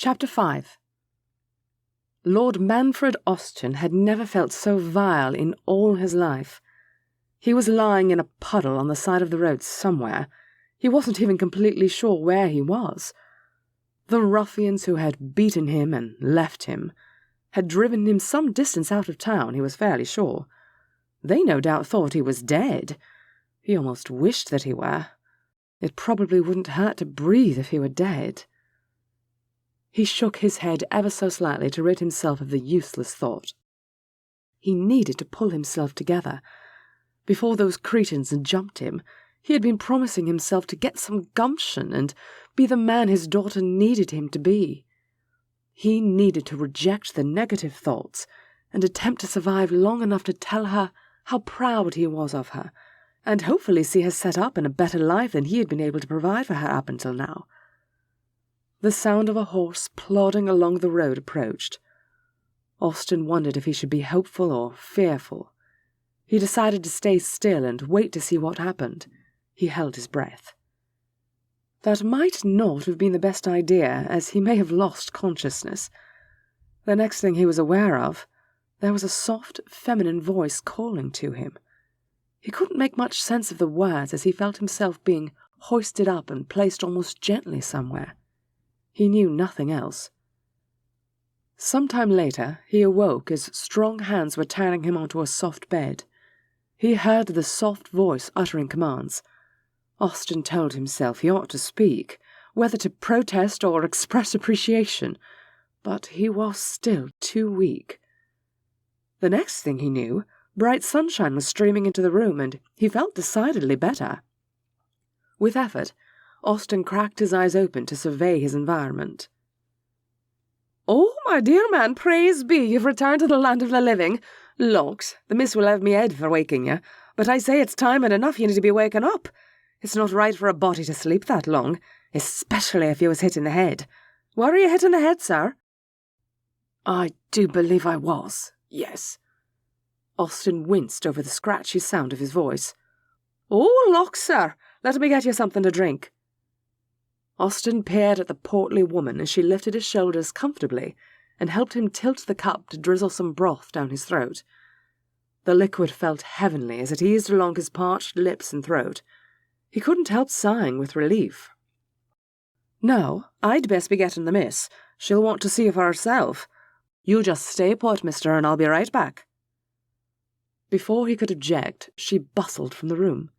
Chapter 5. Lord Manfred Austen had never felt so vile in all his life. He was lying in a puddle on the side of the road somewhere. He wasn't even completely sure where he was. The ruffians who had beaten him and left him had driven him some distance out of town, he was fairly sure. They no doubt thought he was dead. He almost wished that he were. It probably wouldn't hurt to breathe if he were dead. He shook his head ever so slightly to rid himself of the useless thought. He needed to pull himself together. Before those cretins had jumped him, he had been promising himself to get some gumption and be the man his daughter needed him to be. He needed to reject the negative thoughts and attempt to survive long enough to tell her how proud he was of her, and hopefully see her set up in a better life than he had been able to provide for her up until now. The sound of a horse plodding along the road approached. Austen wondered if he should be hopeful or fearful. He decided to stay still and wait to see what happened. He held his breath. That might not have been the best idea, as he may have lost consciousness. The next thing he was aware of, there was a soft, feminine voice calling to him. He couldn't make much sense of the words as he felt himself being hoisted up and placed almost gently somewhere. He knew nothing else. Some time later, he awoke as strong hands were turning him onto a soft bed. He heard the soft voice uttering commands. Austen told himself he ought to speak, whether to protest or express appreciation, but he was still too weak. The next thing he knew, bright sunshine was streaming into the room, and he felt decidedly better. With effort, Austen cracked his eyes open to survey his environment. "Oh, my dear man, praise be, you've returned to the land of the living. Lawks, the miss will have me head for waking you, but I say it's time and enough you need to be waking up. It's not right for a body to sleep that long, especially if you was hit in the head. Were you hit in the head, sir?" "I do believe I was, yes." Austen winced over the scratchy sound of his voice. "Oh, lawks, sir, let me get you something to drink." Austen peered at the portly woman as she lifted his shoulders comfortably and helped him tilt the cup to drizzle some broth down his throat. The liquid felt heavenly as it eased along his parched lips and throat. He couldn't help sighing with relief. "No, I'd best be getting the miss. She'll want to see you for herself. You just stay put, mister, and I'll be right back." Before he could object, she bustled from the room.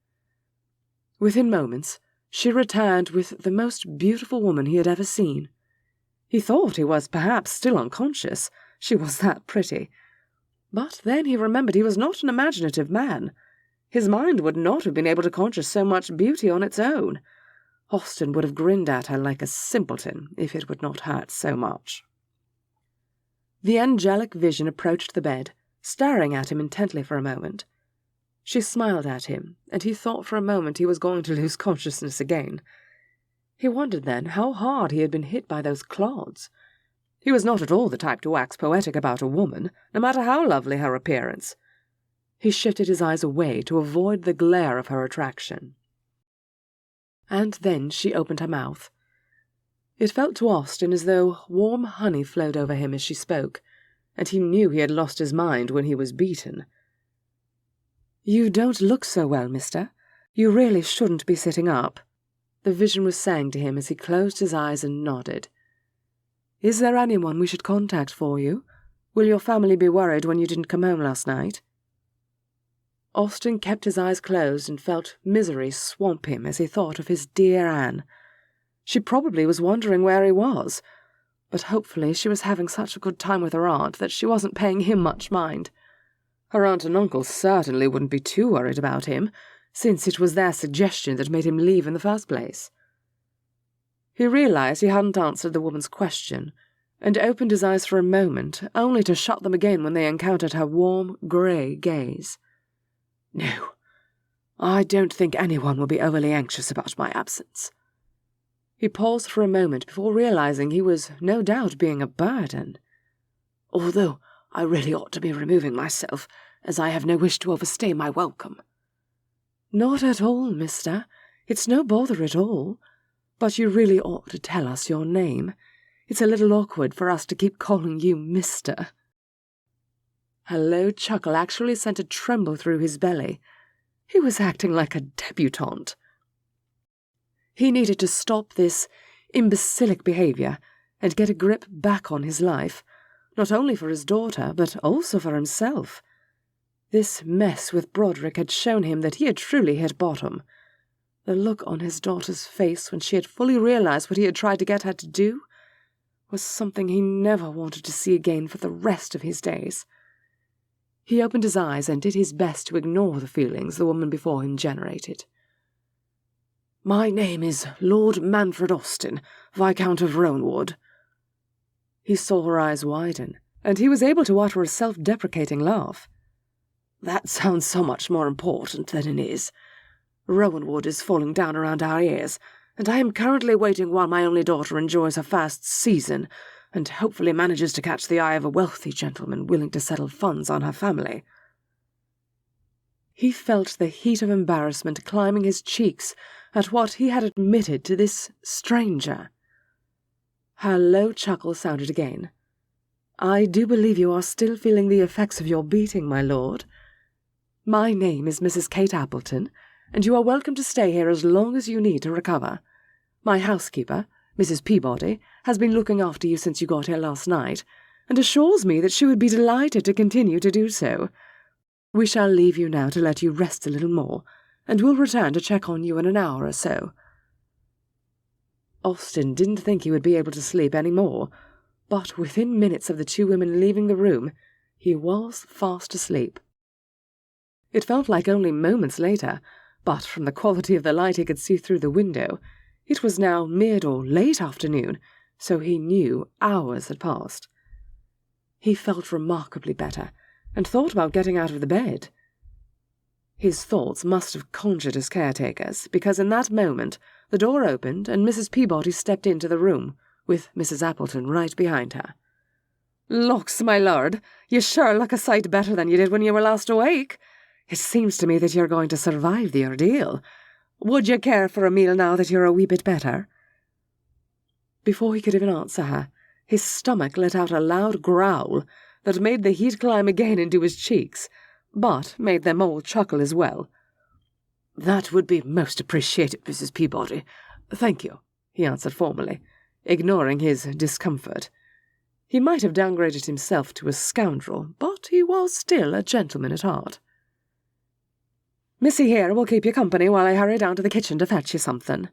Within moments, she returned with the most beautiful woman he had ever seen. He thought he was perhaps still unconscious, she was that pretty. But then he remembered he was not an imaginative man. His mind would not have been able to conjure so much beauty on its own. Austen would have grinned at her like a simpleton if it would not hurt so much. The angelic vision approached the bed, staring at him intently for a moment. She smiled at him, and he thought for a moment he was going to lose consciousness again. He wondered then how hard he had been hit by those clods. He was not at all the type to wax poetic about a woman, no matter how lovely her appearance. He shifted his eyes away to avoid the glare of her attraction. And then she opened her mouth. It felt to Austen as though warm honey flowed over him as she spoke, and he knew he had lost his mind when he was beaten. "You don't look so well, mister. You really shouldn't be sitting up," the vision was saying to him as he closed his eyes and nodded. "Is there anyone we should contact for you? Will your family be worried when you didn't come home last night?" Austen kept his eyes closed and felt misery swamp him as he thought of his dear Anne. She probably was wondering where he was, but hopefully she was having such a good time with her aunt that she wasn't paying him much mind. Her aunt and uncle certainly wouldn't be too worried about him, since it was their suggestion that made him leave in the first place. He realized he hadn't answered the woman's question, and opened his eyes for a moment, only to shut them again when they encountered her warm, grey gaze. "No, I don't think anyone will be overly anxious about my absence." He paused for a moment before realizing he was no doubt being a burden. "Although I really ought to be removing myself, as I have no wish to overstay my welcome." "Not at all, mister. It's no bother at all. But you really ought to tell us your name. It's a little awkward for us to keep calling you Mr. Her low chuckle actually sent a tremble through his belly. He was acting like a debutante. He needed to stop this imbecilic behaviour and get a grip back on his life, not only for his daughter, but also for himself. This mess with Broderick had shown him that he had truly hit bottom. The look on his daughter's face when she had fully realized what he had tried to get her to do was something he never wanted to see again for the rest of his days. He opened his eyes and did his best to ignore the feelings the woman before him generated. "My name is Lord Manfred Austen, Viscount of Rowanwood." He saw her eyes widen, and he was able to utter a self-deprecating laugh. "That sounds so much more important than it is. Rowanwood is falling down around our ears, and I am currently waiting while my only daughter enjoys her first season, and hopefully manages to catch the eye of a wealthy gentleman willing to settle funds on her family." He felt the heat of embarrassment climbing his cheeks at what he had admitted to this stranger. Her low chuckle sounded again. "I do believe you are still feeling the effects of your beating, my lord. My name is Mrs. Kate Appleton, and you are welcome to stay here as long as you need to recover. My housekeeper, Mrs. Peabody, has been looking after you since you got here last night, and assures me that she would be delighted to continue to do so. We shall leave you now to let you rest a little more, and will return to check on you in an hour or so." Austen didn't think he would be able to sleep any more, but within minutes of the two women leaving the room, he was fast asleep. It felt like only moments later, but from the quality of the light he could see through the window, it was now mid or late afternoon, so he knew hours had passed. He felt remarkably better, and thought about getting out of the bed. His thoughts must have conjured his caretakers, because in that moment the door opened and Mrs. Peabody stepped into the room, with Mrs. Appleton right behind her. "Looks, my lord, you sure look a sight better than you did when you were last awake. It seems to me that you're going to survive the ordeal. Would you care for a meal now that you're a wee bit better?" Before he could even answer her, his stomach let out a loud growl that made the heat climb again into his cheeks, but made them all chuckle as well. "That would be most appreciated, Mrs. Peabody. Thank you," he answered formally, ignoring his discomfort. He might have downgraded himself to a scoundrel, but he was still a gentleman at heart. "Missy here will keep you company while I hurry down to the kitchen to fetch you something."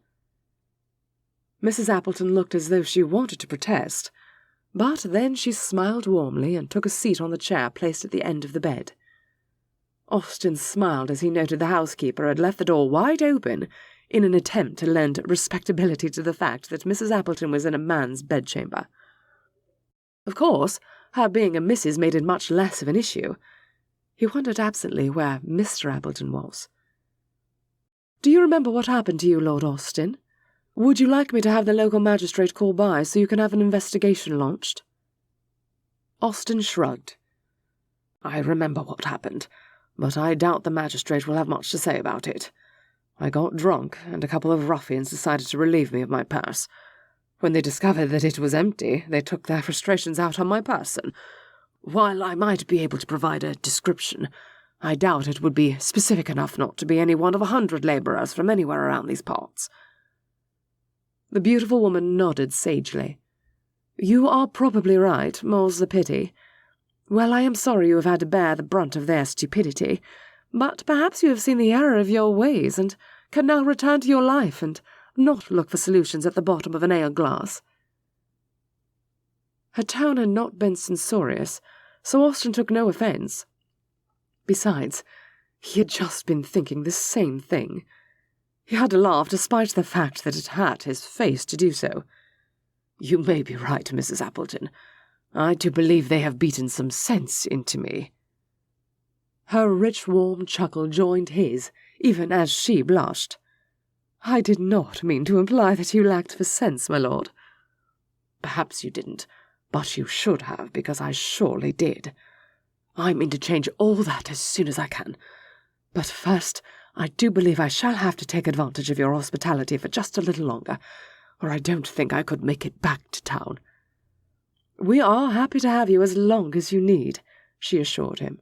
Mrs. Appleton looked as though she wanted to protest, but then she smiled warmly and took a seat on the chair placed at the end of the bed. Austen smiled as he noted the housekeeper had left the door wide open in an attempt to lend respectability to the fact that Mrs. Appleton was in a man's bedchamber. Of course, her being a Mrs. made it much less of an issue. He wondered absently where Mr. Appleton was. "Do you remember what happened to you, Lord Austen? Would you like me to have the local magistrate call by so you can have an investigation launched?" Austen shrugged. "I remember what happened, but I doubt the magistrate will have much to say about it. I got drunk, and a couple of ruffians decided to relieve me of my purse. When they discovered that it was empty, they took their frustrations out on my person. While I might be able to provide a description, I doubt it would be specific enough not to be any one of 100 labourers from anywhere around these parts." The beautiful woman nodded sagely. "You are probably right, more's the pity. Well, I am sorry you have had to bear the brunt of their stupidity, but perhaps you have seen the error of your ways and can now return to your life and not look for solutions at the bottom of an ale-glass." Her tone had not been censorious, so Austen took no offence. Besides, he had just been thinking the same thing. He had to laugh despite the fact that it hurt his face to do so. "You may be right, Mrs. Appleton. I do believe they have beaten some sense into me." Her rich, warm chuckle joined his, even as she blushed. "I did not mean to imply that you lacked for sense, my lord." "Perhaps you didn't, but you should have, because I surely did. I mean to change all that as soon as I can. But first, I do believe I shall have to take advantage of your hospitality for just a little longer, or I don't think I could make it back to town." "We are happy to have you as long as you need," she assured him.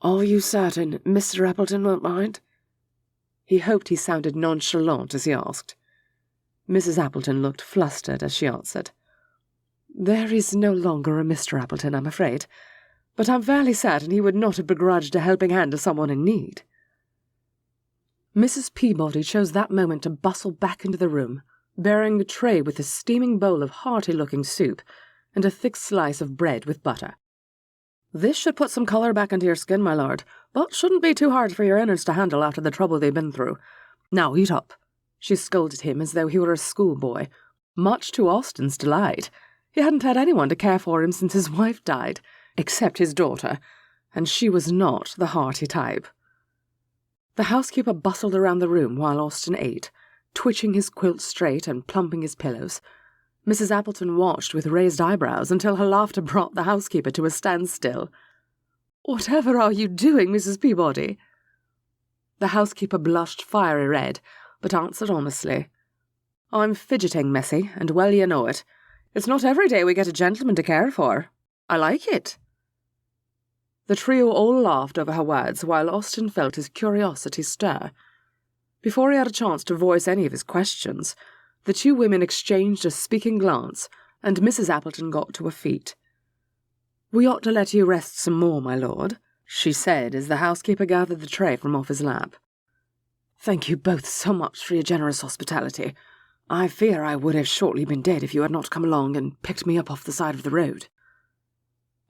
"Are you certain Mr. Appleton won't mind?" He hoped he sounded nonchalant as he asked. Mrs. Appleton looked flustered as she answered. "There is no longer a Mr. Appleton, I'm afraid, but I'm fairly certain he would not have begrudged a helping hand to someone in need." Mrs. Peabody chose that moment to bustle back into the room, bearing a tray with a steaming bowl of hearty-looking soup and a thick slice of bread with butter. "This should put some colour back into your skin, my lord, but shouldn't be too hard for your innards to handle after the trouble they've been through. Now eat up," she scolded him as though he were a schoolboy, much to Austen's delight. He hadn't had anyone to care for him since his wife died, except his daughter, and she was not the hearty type. The housekeeper bustled around the room while Austen ate, twitching his quilt straight and plumping his pillows. Mrs. Appleton watched with raised eyebrows until her laughter brought the housekeeper to a standstill. "Whatever are you doing, Mrs. Peabody?" The housekeeper blushed fiery red, but answered honestly. "I'm fidgeting, Missy, and well you know it. It's not every day we get a gentleman to care for. I like it." The trio all laughed over her words while Austen felt his curiosity stir. Before he had a chance to voice any of his questions, the two women exchanged a speaking glance, and Mrs. Appleton got to her feet. "We ought to let you rest some more, my lord," she said as the housekeeper gathered the tray from off his lap. "Thank you both so much for your generous hospitality. I fear I would have shortly been dead if you had not come along and picked me up off the side of the road."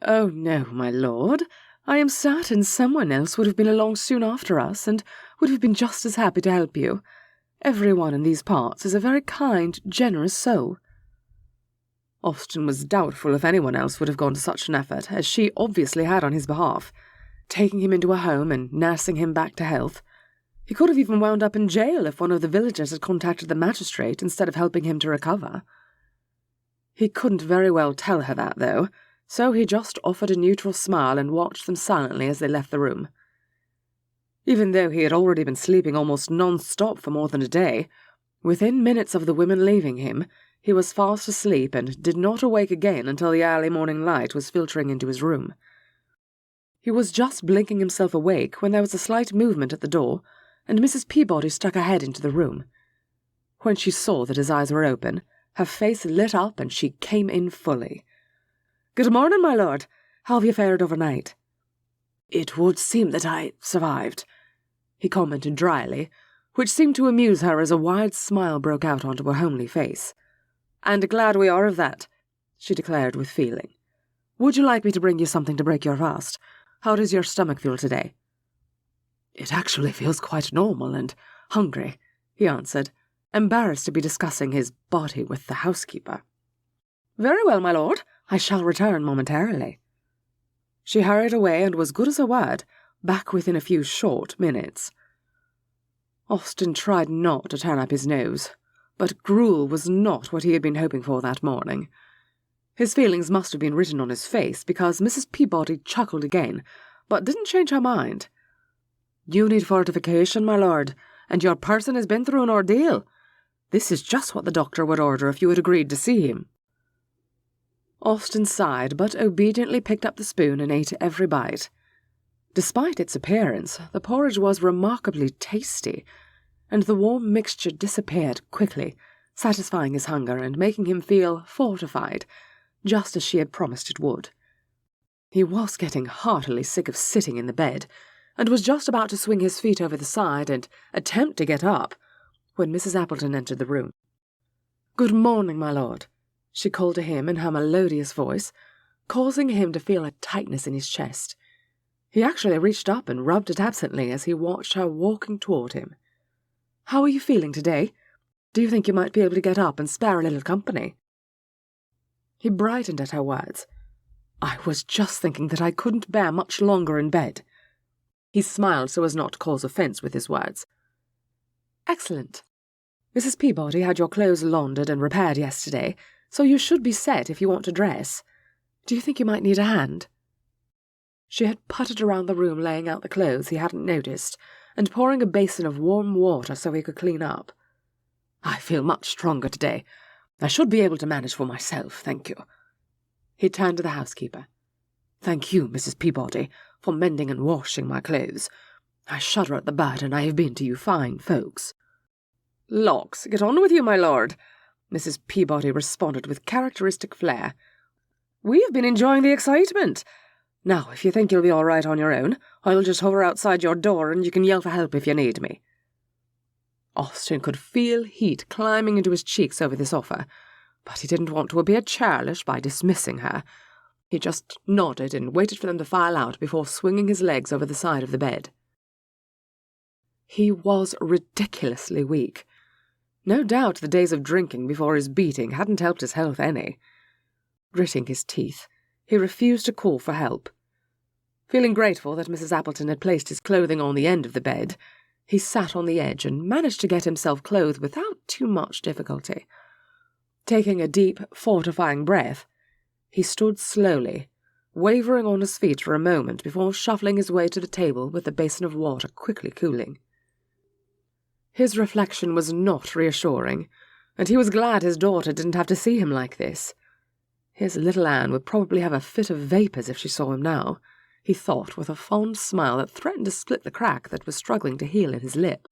"Oh, no, my lord. I am certain someone else would have been along soon after us, and would have been just as happy to help you. Everyone in these parts is a very kind, generous soul." Austen was doubtful if anyone else would have gone to such an effort as she obviously had on his behalf, taking him into a home and nursing him back to health. He could have even wound up in jail if one of the villagers had contacted the magistrate instead of helping him to recover. He couldn't very well tell her that, though, so he just offered a neutral smile and watched them silently as they left the room. Even though he had already been sleeping almost non-stop for more than a day, within minutes of the women leaving him, he was fast asleep and did not awake again until the early morning light was filtering into his room. He was just blinking himself awake when there was a slight movement at the door, and Mrs. Peabody stuck her head into the room. When she saw that his eyes were open, her face lit up and she came in fully. "Good morning, my lord. How have you fared overnight?" "It would seem that I survived," he commented dryly, which seemed to amuse her as a wide smile broke out onto her homely face. "And glad we are of that," she declared with feeling. "Would you like me to bring you something to break your fast? How does your stomach feel today?" "It actually feels quite normal and hungry," he answered, embarrassed to be discussing his body with the housekeeper. "Very well, my lord. I shall return momentarily." She hurried away and was good as her word, back within a few short minutes. Austen tried not to turn up his nose, but gruel was not what he had been hoping for that morning. His feelings must have been written on his face, because Mrs. Peabody chuckled again, but didn't change her mind. "You need fortification, my lord, and your person has been through an ordeal. This is just what the doctor would order if you had agreed to see him." Austen sighed, but obediently picked up the spoon and ate every bite. Despite its appearance, the porridge was remarkably tasty, and the warm mixture disappeared quickly, satisfying his hunger and making him feel fortified, just as she had promised it would. He was getting heartily sick of sitting in the bed, and was just about to swing his feet over the side and attempt to get up, when Mrs. Appleton entered the room. "Good morning, my lord," she called to him in her melodious voice, causing him to feel a tightness in his chest. He actually reached up and rubbed it absently as he watched her walking toward him. "How are you feeling today? Do you think you might be able to get up and spare a little company?" He brightened at her words. "I was just thinking that I couldn't bear much longer in bed." He smiled so as not to cause offence with his words. "Excellent. Mrs. Peabody had your clothes laundered and repaired yesterday, so you should be set if you want to dress. Do you think you might need a hand?" She had puttered around the room laying out the clothes he hadn't noticed, and pouring a basin of warm water so he could clean up. "I feel much stronger today. I should be able to manage for myself, thank you." He turned to the housekeeper. "Thank you, Mrs. Peabody, for mending and washing my clothes. I shudder at the burden I have been to you fine folks." "Lawks, get on with you, my lord," Mrs. Peabody responded with characteristic flair. "We've been enjoying the excitement. Now, if you think you'll be all right on your own, I'll just hover outside your door and you can yell for help if you need me." Austen could feel heat climbing into his cheeks over this offer, but he didn't want to appear churlish by dismissing her. He just nodded and waited for them to file out before swinging his legs over the side of the bed. He was ridiculously weak. No doubt the days of drinking before his beating hadn't helped his health any. Gritting his teeth, he refused to call for help. Feeling grateful that Mrs. Appleton had placed his clothing on the end of the bed, he sat on the edge and managed to get himself clothed without too much difficulty. Taking a deep, fortifying breath, he stood slowly, wavering on his feet for a moment before shuffling his way to the table with the basin of water quickly cooling. His reflection was not reassuring, and he was glad his daughter didn't have to see him like this. His little Anne would probably have a fit of vapours if she saw him now, he thought with a fond smile that threatened to split the crack that was struggling to heal in his lip.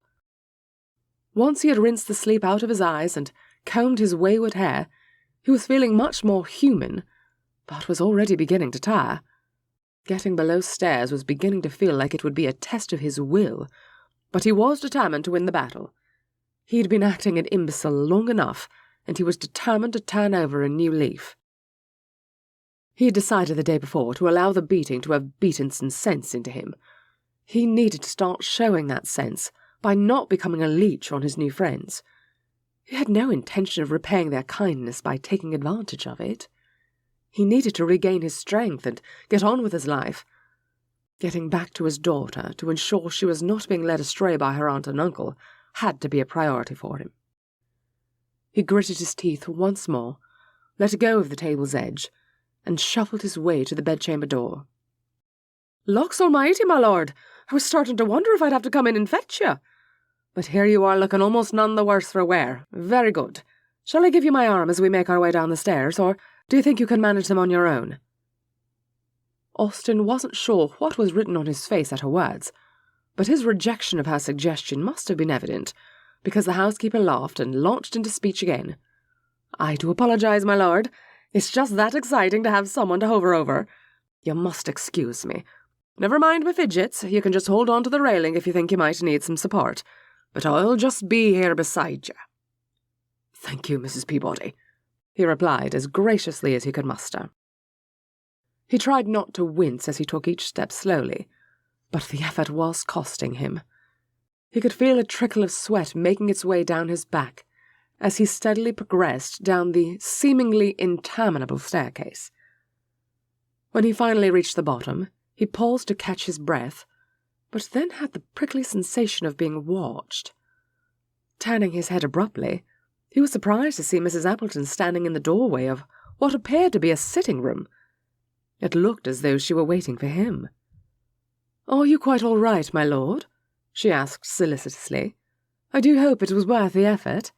Once he had rinsed the sleep out of his eyes and combed his wayward hair, he was feeling much more human, but was already beginning to tire. Getting below stairs was beginning to feel like it would be a test of his will, but he was determined to win the battle. He'd been acting an imbecile long enough, and he was determined to turn over a new leaf. He had decided the day before to allow the beating to have beaten some sense into him. He needed to start showing that sense by not becoming a leech on his new friends. He had no intention of repaying their kindness by taking advantage of it. He needed to regain his strength and get on with his life. Getting back to his daughter to ensure she was not being led astray by her aunt and uncle had to be a priority for him. He gritted his teeth once more, let go of the table's edge, and shuffled his way to the bedchamber door. "Lawks almighty, my lord! I was starting to wonder if I'd have to come in and fetch you. But here you are looking almost none the worse for wear. Very good. Shall I give you my arm as we make our way down the stairs, or do you think you can manage them on your own?" Austen wasn't sure what was written on his face at her words, but his rejection of her suggestion must have been evident, because the housekeeper laughed and launched into speech again. "I do apologize, my lord. It's just that exciting to have someone to hover over. You must excuse me. Never mind my fidgets. You can just hold on to the railing if you think you might need some support. But I'll just be here beside you." "Thank you, Mrs. Peabody," he replied as graciously as he could muster. He tried not to wince as he took each step slowly, but the effort was costing him. He could feel a trickle of sweat making its way down his back as he steadily progressed down the seemingly interminable staircase. When he finally reached the bottom, he paused to catch his breath, but then had the prickly sensation of being watched. Turning his head abruptly, he was surprised to see Mrs. Appleton standing in the doorway of what appeared to be a sitting room. It looked as though she were waiting for him. "Are you quite all right, my lord?" she asked solicitously. "I do hope it was worth the effort.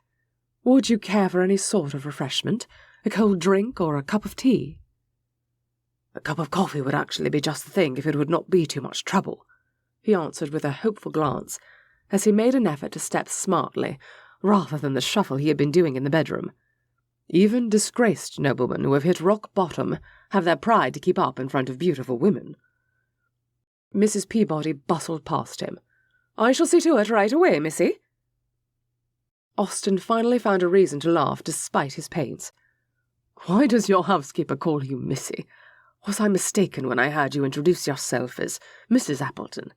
Would you care for any sort of refreshment, a cold drink or a cup of tea?" "A cup of coffee would actually be just the thing if it would not be too much trouble," he answered with a hopeful glance, as he made an effort to step smartly, rather than the shuffle he had been doing in the bedroom. Even disgraced noblemen who have hit rock bottom have their pride to keep up in front of beautiful women. Mrs. Peabody bustled past him. "I shall see to it right away, missy." Austen finally found a reason to laugh despite his pains. "Why does your housekeeper call you missy? Was I mistaken when I heard you introduce yourself as Mrs. Appleton?"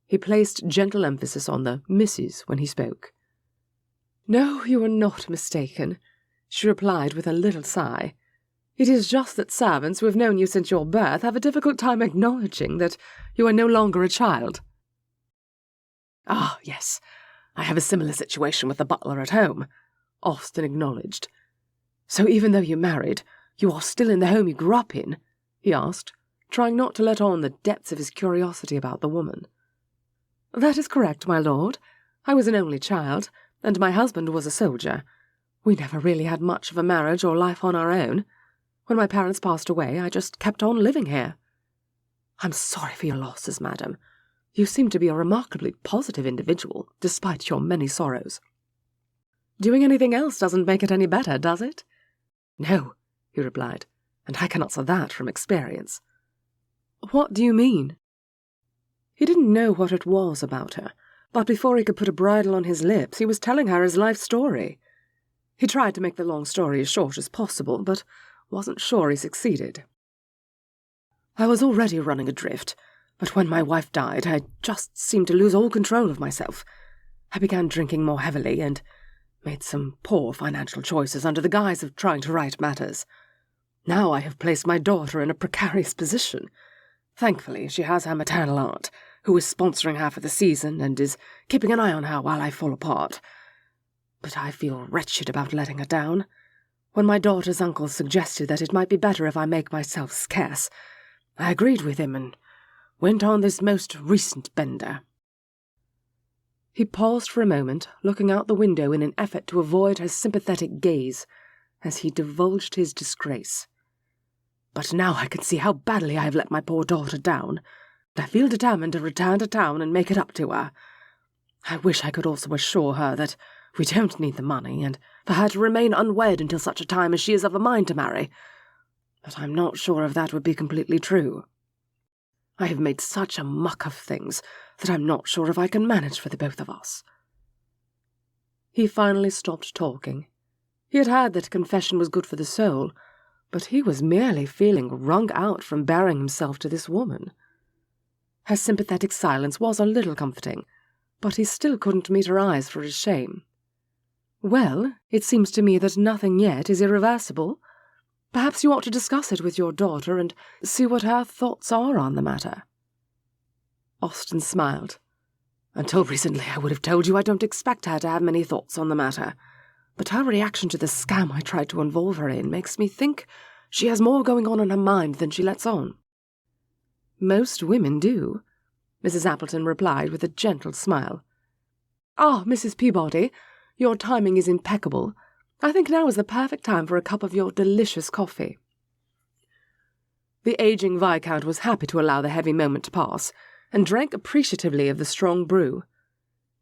He placed gentle emphasis on the Mrs. when he spoke. "No, you are not mistaken," she replied with a little sigh. "It is just that servants who have known you since your birth have a difficult time acknowledging that you are no longer a child." "Ah, yes, I have a similar situation with the butler at home," Austen acknowledged. "So even though you married, you are still in the home you grew up in?" he asked, trying not to let on the depths of his curiosity about the woman. "That is correct, my lord. I was an only child, and my husband was a soldier. We never really had much of a marriage or life on our own. When my parents passed away, I just kept on living here. I'm sorry for your losses, madam. You seem to be a remarkably positive individual, despite your many sorrows. Doing anything else doesn't make it any better, does it? No, he replied, and I can answer that from experience. What do you mean? He didn't know what it was about her, but before he could put a bridle on his lips, he was telling her his life story. He tried to make the long story as short as possible, but wasn't sure he succeeded. I was already running adrift, but when my wife died, I just seemed to lose all control of myself. I began drinking more heavily and made some poor financial choices under the guise of trying to right matters. Now I have placed my daughter in a precarious position. Thankfully, she has her maternal aunt, who is sponsoring her for the season and is keeping an eye on her while I fall apart. But I feel wretched about letting her down. When my daughter's uncle suggested that it might be better if I make myself scarce, I agreed with him and went on this most recent bender. He paused for a moment, looking out the window in an effort to avoid her sympathetic gaze, as he divulged his disgrace. But now I can see how badly I have let my poor daughter down, and I feel determined to return to town and make it up to her. I wish I could also assure her that we don't need the money, and for her to remain unwed until such a time as she is of a mind to marry, but I'm not sure if that would be completely true. I have made such a muck of things that I'm not sure if I can manage for the both of us. He finally stopped talking. He had heard that confession was good for the soul, but he was merely feeling wrung out from bearing himself to this woman. Her sympathetic silence was a little comforting, but he still couldn't meet her eyes for his shame. Well, it seems to me that nothing yet is irreversible. Perhaps you ought to discuss it with your daughter and see what her thoughts are on the matter. Austen smiled. Until recently I would have told you I don't expect her to have many thoughts on the matter, but her reaction to the scam I tried to involve her in makes me think she has more going on in her mind than she lets on. Most women do, Mrs. Appleton replied with a gentle smile. Ah, Mrs. Peabody, your timing is impeccable. I think now is the perfect time for a cup of your delicious coffee. The aging Viscount was happy to allow the heavy moment to pass, and drank appreciatively of the strong brew.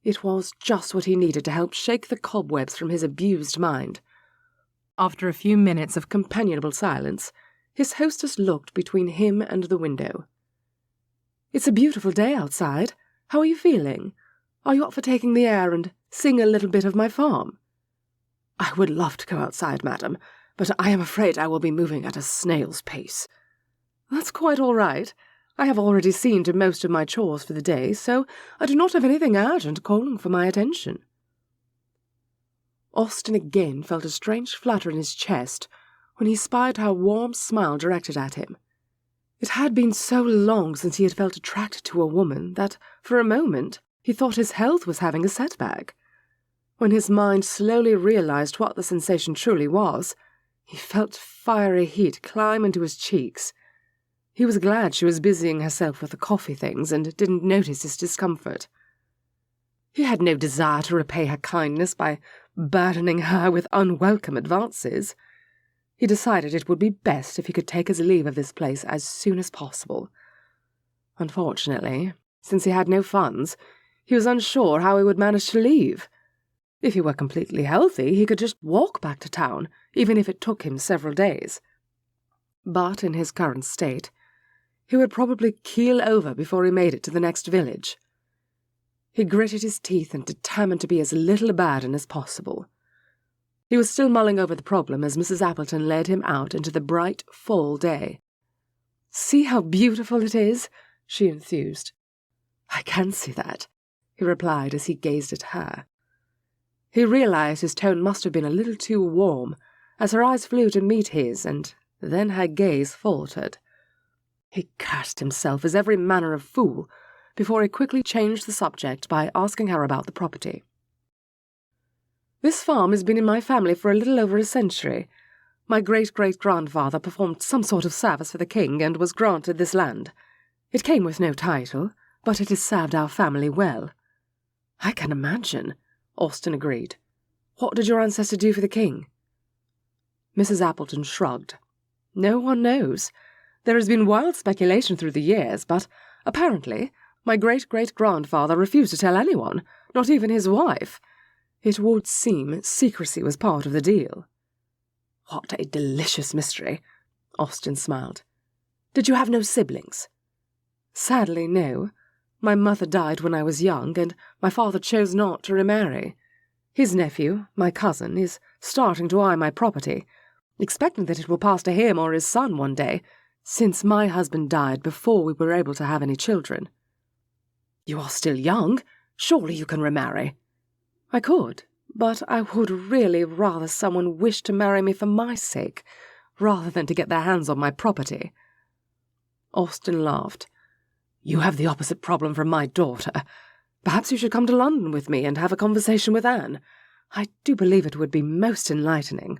It was just what he needed to help shake the cobwebs from his abused mind. After a few minutes of companionable silence, his hostess looked between him and the window. It's a beautiful day outside. How are you feeling? Are you up for taking the air and seeing a little bit of my farm? I would love to go outside, madam, but I am afraid I will be moving at a snail's pace. That's quite all right. I have already seen to most of my chores for the day, so I do not have anything urgent calling for my attention. Austen again felt a strange flutter in his chest when he spied her warm smile directed at him. It had been so long since he had felt attracted to a woman that, for a moment, he thought his health was having a setback. When his mind slowly realized what the sensation truly was, he felt fiery heat climb into his cheeks. He was glad she was busying herself with the coffee things and didn't notice his discomfort. He had no desire to repay her kindness by burdening her with unwelcome advances. He decided it would be best if he could take his leave of this place as soon as possible. Unfortunately, since he had no funds, he was unsure how he would manage to leave. If he were completely healthy, he could just walk back to town, even if it took him several days. But in his current state, he would probably keel over before he made it to the next village. He gritted his teeth and determined to be as little a burden as possible. He was still mulling over the problem as Mrs. Appleton led him out into the bright fall day. "See how beautiful it is," she enthused. "I can see that," he replied as he gazed at her. He realized his tone must have been a little too warm, as her eyes flew to meet his, and then her gaze faltered. He cursed himself as every manner of fool, before he quickly changed the subject by asking her about the property. "This farm has been in my family for a little over a century. My great-great-grandfather performed some sort of service for the king and was granted this land. It came with no title, but it has served our family well." "I can imagine," Austen agreed. "What did your ancestor do for the king?" Mrs. Appleton shrugged. No one knows. There has been wild speculation through the years, but apparently my great-great-grandfather refused to tell anyone, not even his wife. It would seem secrecy was part of the deal. What a delicious mystery, Austen smiled. Did you have no siblings? Sadly, no. My mother died when I was young, and my father chose not to remarry. His nephew, my cousin, is starting to eye my property, expecting that it will pass to him or his son one day, since my husband died before we were able to have any children. You are still young. Surely you can remarry. I could, but I would really rather someone wished to marry me for my sake, rather than to get their hands on my property. Austen laughed. You have the opposite problem from my daughter. Perhaps you should come to London with me and have a conversation with Anne. I do believe it would be most enlightening.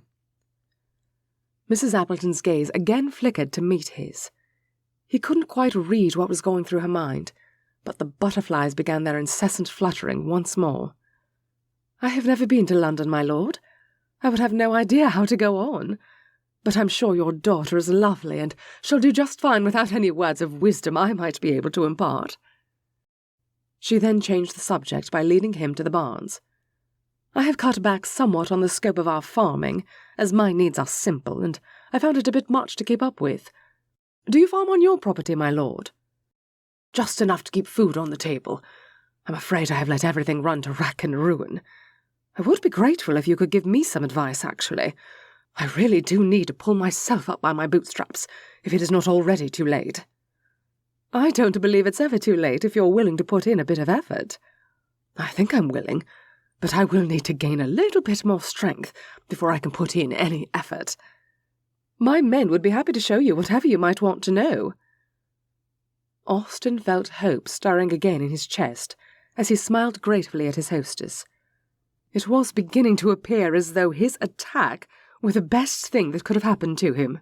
Mrs. Appleton's gaze again flickered to meet his. He couldn't quite read what was going through her mind, but the butterflies began their incessant fluttering once more. I have never been to London, my lord. I would have no idea how to go on. But I'm sure your daughter is lovely, and shall do just fine without any words of wisdom I might be able to impart. She then changed the subject by leading him to the barns. I have cut back somewhat on the scope of our farming, as my needs are simple, and I found it a bit much to keep up with. Do you farm on your property, my lord? Just enough to keep food on the table. I'm afraid I have let everything run to rack and ruin. I would be grateful if you could give me some advice, actually. I really do need to pull myself up by my bootstraps, if it is not already too late. I don't believe it's ever too late if you're willing to put in a bit of effort. I think I'm willing, but I will need to gain a little bit more strength before I can put in any effort. My men would be happy to show you whatever you might want to know. Austen felt hope stirring again in his chest as he smiled gratefully at his hostess. It was beginning to appear as though his attack were the best thing that could have happened to him.